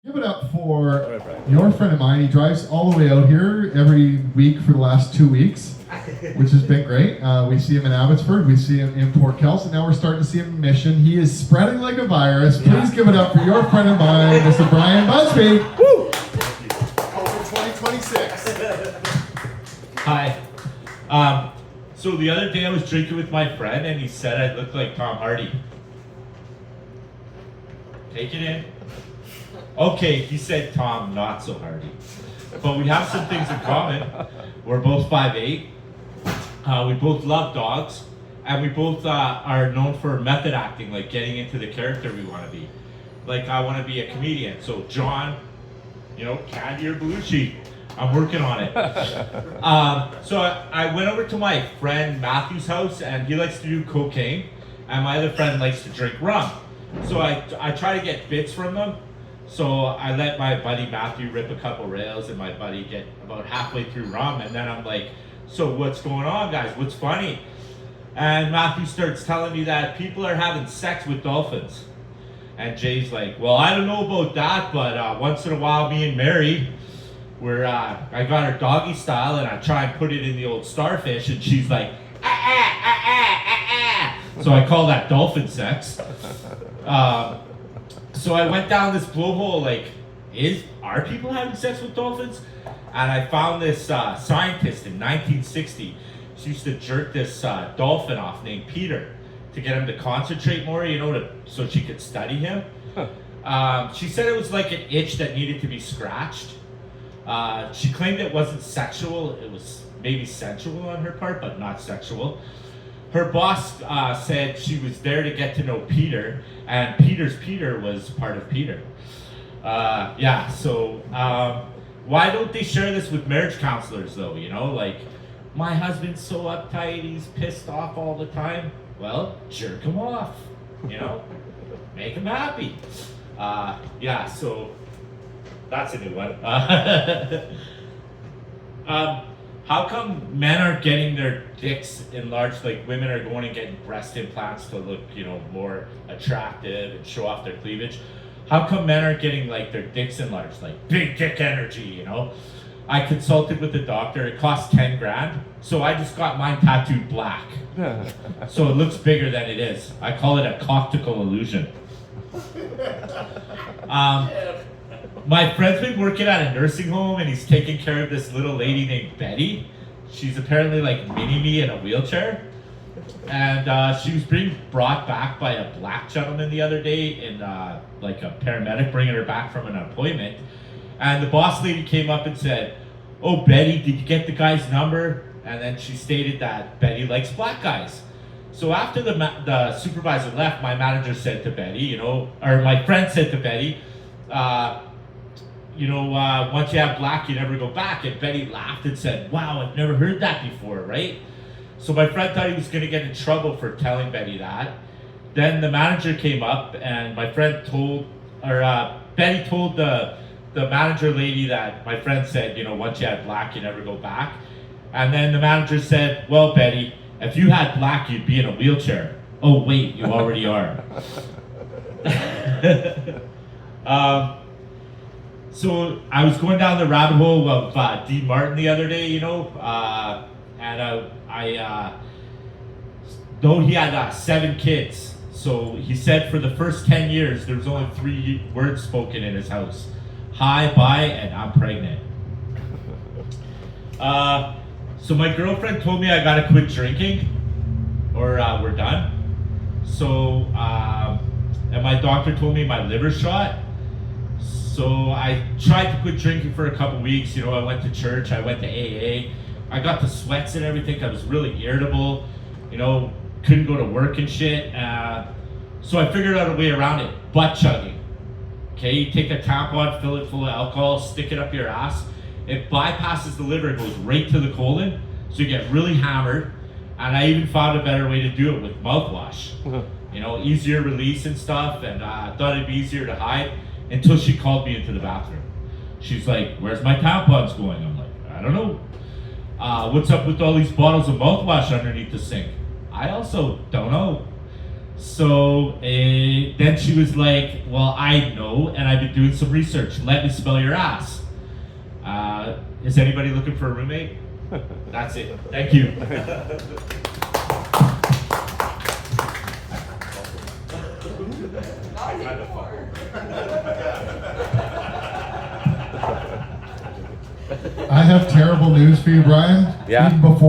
Give it up for your friend of mine. He drives all the way out here every week for the last 2 weeks, which has been great. We see him in Abbotsford, we see him in Port Kelsey, now we're starting to see him in Mission. He is spreading like a virus. Please give it up for your friend of mine, Mr. Brian Busby. Woo! COVID 2026. Hi. So the other day I was drinking with my friend and he said I looked like Tom Hardy. Take it in. Okay, he said Tom, not so Hardy. But we have some things in common. We're both 5'8". We both love dogs. And we both are known for method acting, like getting into the character we want to be. Like I want to be a comedian. So John, Candy or Belushi, I'm working on it. So I went over to my friend Matthew's house and he likes to do cocaine. And my other friend likes to drink rum. So I try to get bits from them. So I let my buddy Matthew rip a couple rails and my buddy get about halfway through rum. And then I'm like, so what's going on, guys? What's funny? And Matthew starts telling me that people are having sex with dolphins. And Jay's like, well, I don't know about that, but once in a while, me and Mary, I got her doggy style and I try and put it in the old starfish and she's like, So I call that dolphin sex. So I went down this blowhole, like, are people having sex with dolphins? And I found this scientist in 1960. She used to jerk this dolphin off named Peter to get him to concentrate more, so she could study him. She said it was like an itch that needed to be scratched. She claimed it wasn't sexual. It was maybe sensual on her part, but not sexual. Her boss said she was there to get to know Peter, and Peter's Peter was part of Peter. So why don't they share this with marriage counselors though? Like, my husband's so uptight, he's pissed off all the time. Well, jerk him off, make him happy. So that's a new one. How come men aren't getting their dicks enlarged, like women are going and getting breast implants to look, more attractive and show off their cleavage? How come men aren't getting like their dicks enlarged, like big dick energy, I consulted with the doctor, it cost 10 grand, so I just got mine tattooed black. So it looks bigger than it is. I call it a coctical illusion. My friend's been working at a nursing home and he's taking care of this little lady named Betty. She's apparently like mini-me in a wheelchair. And she was being brought back by a black gentleman the other day in like a paramedic bringing her back from an appointment. And the boss lady came up and said, oh, Betty, did you get the guy's number? And then she stated that Betty likes black guys. So after the supervisor left, my manager said to Betty, or my friend said to Betty, once you have black, you never go back. And Betty laughed and said, wow, I've never heard that before, right? So my friend thought he was going to get in trouble for telling Betty that. Then the manager came up and my friend Betty told the manager lady that my friend said, once you had black, you never go back. And then the manager said, well, Betty, if you had black, you'd be in a wheelchair. Oh, wait, you already are. So I was going down the rabbit hole of Dean Martin the other day, and I know he had 7 kids. So he said for the first 10 years, there was only 3 words spoken in his house. Hi, bye, and I'm pregnant. So my girlfriend told me I gotta quit drinking or we're done. So, and my doctor told me my liver's shot. So I tried to quit drinking for a couple weeks. I went to church, I went to AA. I got the sweats and everything. I was really irritable, couldn't go to work and shit. So I figured out a way around it, butt chugging. Okay, you take a tampon, fill it full of alcohol, stick it up your ass. It bypasses the liver, it goes right to the colon. So you get really hammered. And I even found a better way to do it with mouthwash. Easier release and stuff. And I thought it'd be easier to hide. Until she called me into the bathroom. She's like, where's my tampons going? I'm like, I don't know. What's up with all these bottles of mouthwash underneath the sink? I also don't know. So then she was like, well, I know, and I've been doing some research. Let me smell your ass. Is anybody looking for a roommate? That's it. Thank you. I have terrible news for you, Brian. Yeah? Even before